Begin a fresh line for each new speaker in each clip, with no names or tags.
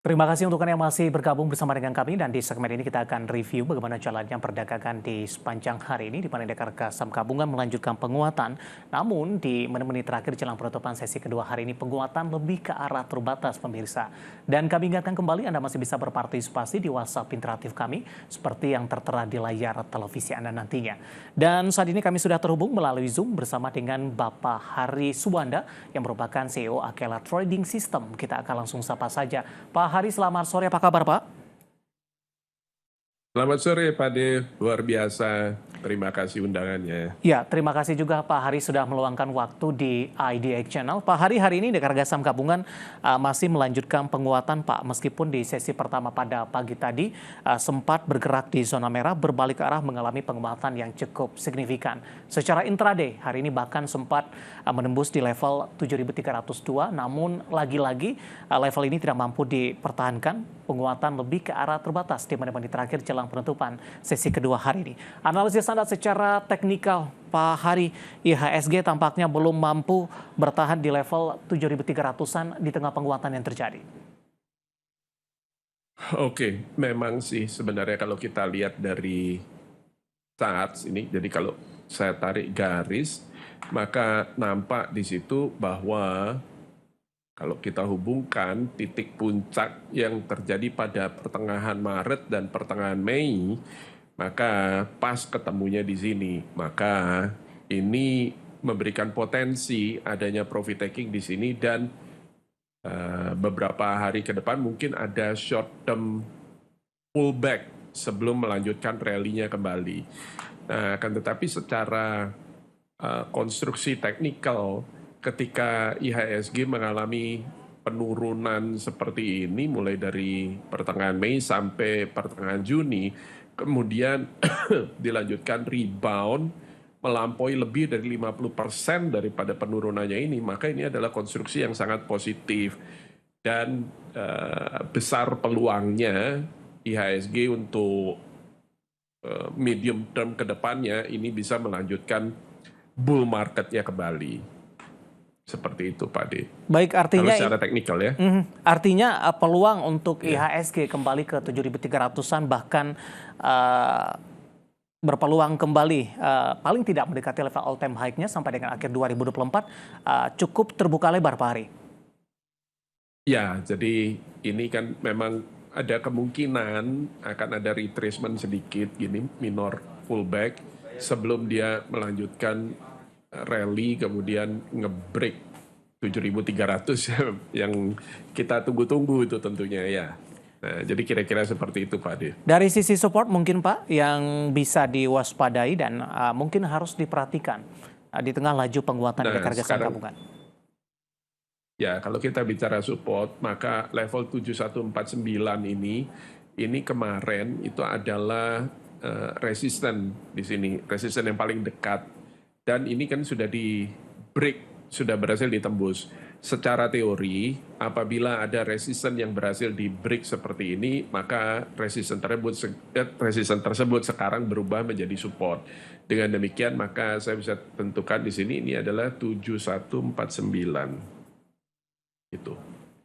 Terima kasih untuk Anda yang masih bergabung bersama dengan kami dan di segmen ini kita akan review bagaimana jalannya perdagangan di sepanjang hari ini di mana indeks harga saham gabungan melanjutkan penguatan. Namun di menit-menit terakhir jelang penutupan sesi kedua hari ini penguatan lebih ke arah terbatas pemirsa. Dan kami ingatkan kembali Anda masih bisa berpartisipasi di WhatsApp interaktif kami seperti yang tertera di layar televisi Anda nantinya. Dan saat ini kami sudah terhubung melalui Zoom bersama dengan Bapak Hari Suwanda yang merupakan CEO Akela Trading System. Kita akan langsung sapa saja. Pak Hari, selamat sore. Apa kabar, Pak?
Selamat sore Pak De, luar biasa. Terima kasih undangannya.
Ya, terima kasih juga Pak Hari sudah meluangkan waktu di IDX Channel. Pak Hari, hari ini indeks harga saham gabungan masih melanjutkan penguatan, Pak. Meskipun di sesi pertama pada pagi tadi sempat bergerak di zona merah, berbalik ke arah mengalami penguatan yang cukup signifikan. Secara intraday, hari ini bahkan sempat menembus di level 7.302, namun lagi-lagi level ini tidak mampu dipertahankan. Penguatan lebih ke arah terbatas di menit-menit terakhir jelang penutupan sesi kedua hari ini. Analisis Anda secara teknikal, Pak Hari, IHSG tampaknya belum mampu bertahan di level 7.300-an di tengah penguatan yang terjadi.
Oke, memang sih sebenarnya kalau kita lihat dari saat ini, jadi kalau saya tarik garis, maka nampak di situ bahwa kalau kita hubungkan titik puncak yang terjadi pada pertengahan Maret dan pertengahan Mei, maka pas ketemunya di sini. Maka ini memberikan potensi adanya profit taking di sini dan beberapa hari ke depan mungkin ada short term pullback sebelum melanjutkan rally-nya kembali. Nah, akan tetapi secara konstruksi teknikal, ketika IHSG mengalami penurunan seperti ini mulai dari pertengahan Mei sampai pertengahan Juni, kemudian dilanjutkan rebound melampaui lebih dari 50% daripada penurunannya ini, maka ini adalah konstruksi yang sangat positif dan besar peluangnya IHSG untuk medium term ke depannya ini bisa melanjutkan bull marketnya kembali. Seperti itu, Pak D.
Baik, artinya
kalau secara teknikal ya.
Artinya peluang untuk IHSG kembali ke 7.300-an bahkan berpeluang kembali paling tidak mendekati level all time high-nya sampai dengan akhir 2024 cukup terbuka lebar, Pak Hari.
Ya, jadi ini kan memang ada kemungkinan akan ada retracement sedikit gini, minor pullback sebelum dia melanjutkan rally kemudian ngebreak 7.300 yang kita tunggu-tunggu itu tentunya ya. Nah, jadi kira-kira seperti itu Pak De.
Dari sisi support mungkin Pak yang bisa diwaspadai dan mungkin harus diperhatikan di tengah laju penguatan indeks harga saham gabungan.
Ya, kalau kita bicara support, maka level 7149 ini kemarin itu adalah resisten di sini, resisten yang paling dekat. Dan ini kan sudah di break, sudah berhasil ditembus. Secara teori, apabila ada resisten yang berhasil di break seperti ini, maka resisten tersebut sekarang berubah menjadi support. Dengan demikian, maka saya bisa tentukan di sini ini adalah 7149. Itu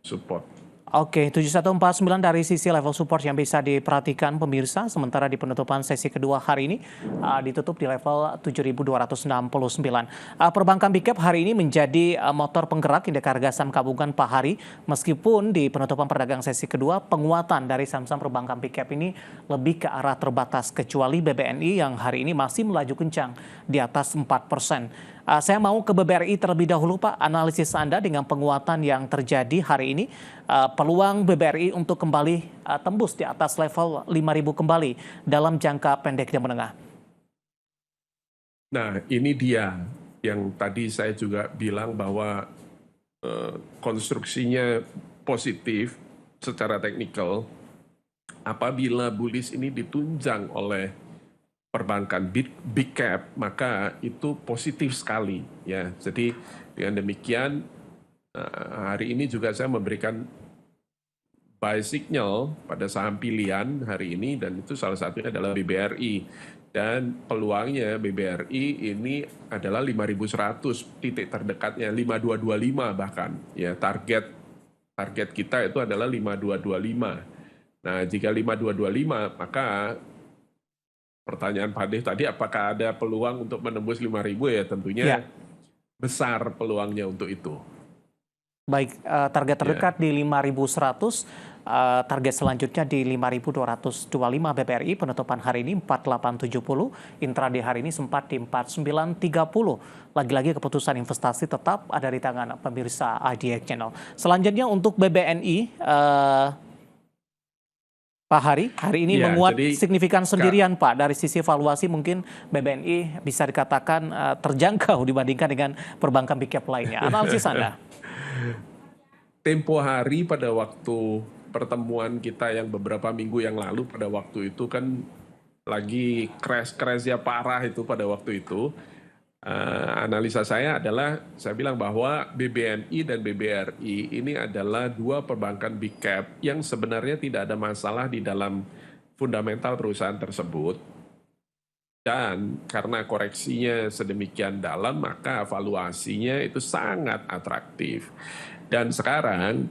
support.
Oke, 7149 dari sisi level support yang bisa diperhatikan pemirsa. Sementara di penutupan sesi kedua hari ini ditutup di level 7.269. Perbankan Big Cap hari ini menjadi motor penggerak indeks harga saham gabungan Pak Hari. Meskipun di penutupan perdagangan sesi kedua penguatan dari saham-saham perbankan Big Cap ini lebih ke arah terbatas kecuali BBNI yang hari ini masih melaju kencang di atas 4%. Saya mau ke BBRI terlebih dahulu Pak, analisis Anda dengan penguatan yang terjadi hari ini, peluang BBRI untuk kembali tembus di atas level 5.000 kembali dalam jangka pendek dan menengah.
Nah, ini dia yang tadi saya juga bilang bahwa konstruksinya positif secara teknikal apabila bullish ini ditunjang oleh perbankan big cap, maka itu positif sekali ya. Jadi dengan demikian hari ini juga saya memberikan buy signal pada saham pilihan hari ini dan itu salah satunya adalah BBRI. Dan peluangnya BBRI ini adalah 5.100, titik terdekatnya 5.225 bahkan ya, target target kita itu adalah 5225. Nah, jika 5225, maka pertanyaan Pak Dev tadi, apakah ada peluang untuk menembus 5.000 ya? Tentunya
Ya,
besar peluangnya untuk itu.
baik, target
Ya,
terdekat di 5.100, target selanjutnya di 5.225 BPRI, penutupan hari ini 4870, intraday hari ini sempat di 4930. Lagi-lagi keputusan investasi tetap ada di tangan pemirsa IDX Channel. Selanjutnya untuk BBNI, Pak hari ini
ya,
menguat
jadi
signifikan
Kak,
sendirian Pak. Dari sisi valuasi mungkin BBNI bisa dikatakan terjangkau dibandingkan dengan perbankan big cap lainnya. Analisis Anda?
tempo hari pada waktu pertemuan kita yang beberapa minggu yang lalu, pada waktu itu kan lagi crash-crashnya parah itu pada waktu itu. Analisa saya adalah, saya bilang bahwa BBNI dan BBRI ini adalah dua perbankan big cap yang sebenarnya tidak ada masalah di dalam fundamental perusahaan tersebut. Dan karena koreksinya sedemikian dalam, maka valuasinya itu sangat atraktif. Dan sekarang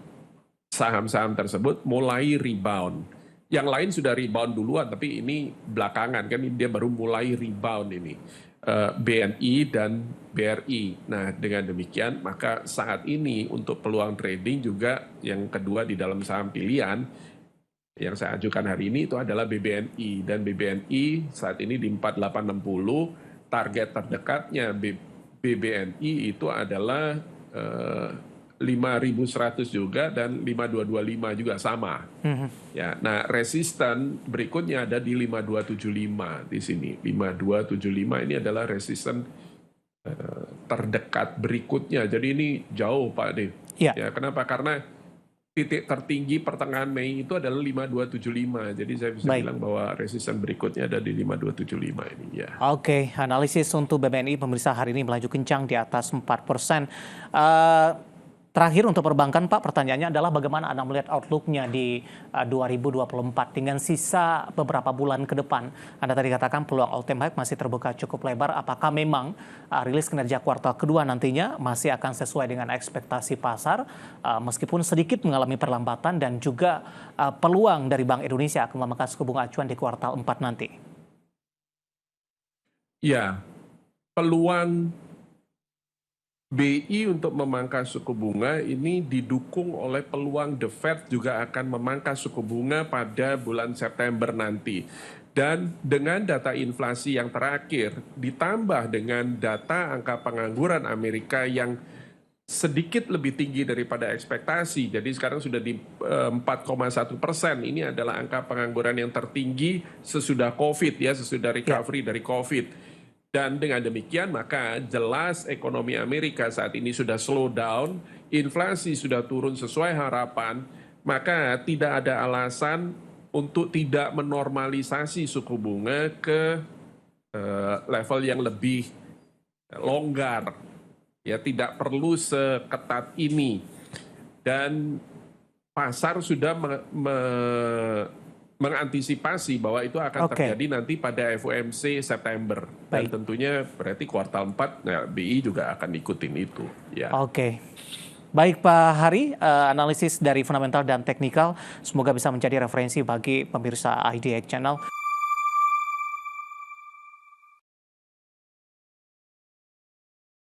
saham-saham tersebut mulai rebound. Yang lain sudah rebound duluan, tapi ini belakangan kan dia baru mulai rebound ini. BNI dan BRI. Nah, dengan demikian maka saat ini untuk peluang trading juga yang kedua di dalam saham pilihan yang saya ajukan hari ini itu adalah BBNI, dan BBNI saat ini di 4860, target terdekatnya BBNI itu adalah 5.100 juga, dan 5225 juga sama. Ya, nah resisten berikutnya ada di 5275 di sini. 5275 ini adalah resisten terdekat berikutnya. Jadi ini jauh Pak Dev.
Ya.
Ya, kenapa? Karena titik tertinggi pertengahan Mei itu adalah 5275. Jadi saya bisa bilang bahwa resisten berikutnya ada di 5275 ini ya.
Oke, analisis untuk BBNI pemirsa hari ini melaju kencang di atas 4%. Terakhir untuk perbankan Pak, pertanyaannya adalah bagaimana Anda melihat outlook-nya di 2024 dengan sisa beberapa bulan ke depan. Anda tadi katakan peluang all time high masih terbuka cukup lebar. Apakah memang rilis kinerja kuartal kedua nantinya masih akan sesuai dengan ekspektasi pasar meskipun sedikit mengalami perlambatan, dan juga peluang dari Bank Indonesia akan memangkas suku bunga acuan di kuartal 4 nanti?
Ya, peluang BI untuk memangkas suku bunga ini didukung oleh peluang The Fed juga akan memangkas suku bunga pada bulan September nanti. Dan dengan data inflasi yang terakhir ditambah dengan data angka pengangguran Amerika yang sedikit lebih tinggi daripada ekspektasi. Jadi sekarang sudah di 4,1%. Ini adalah angka pengangguran yang tertinggi sesudah COVID ya, sesudah recovery dari COVID. Dan dengan demikian maka jelas ekonomi Amerika saat ini sudah slow down, inflasi sudah turun sesuai harapan, maka tidak ada alasan untuk tidak menormalisasi suku bunga ke level yang lebih longgar. Ya, tidak perlu seketat ini. Dan pasar sudah mengantisipasi bahwa itu akan terjadi nanti pada FOMC September. Dan tentunya berarti kuartal 4, nah, BI juga akan ikutin itu. Ya.
Oke. Baik Pak Hari, analisis dari fundamental dan teknikal semoga bisa menjadi referensi bagi pemirsa IDX Channel.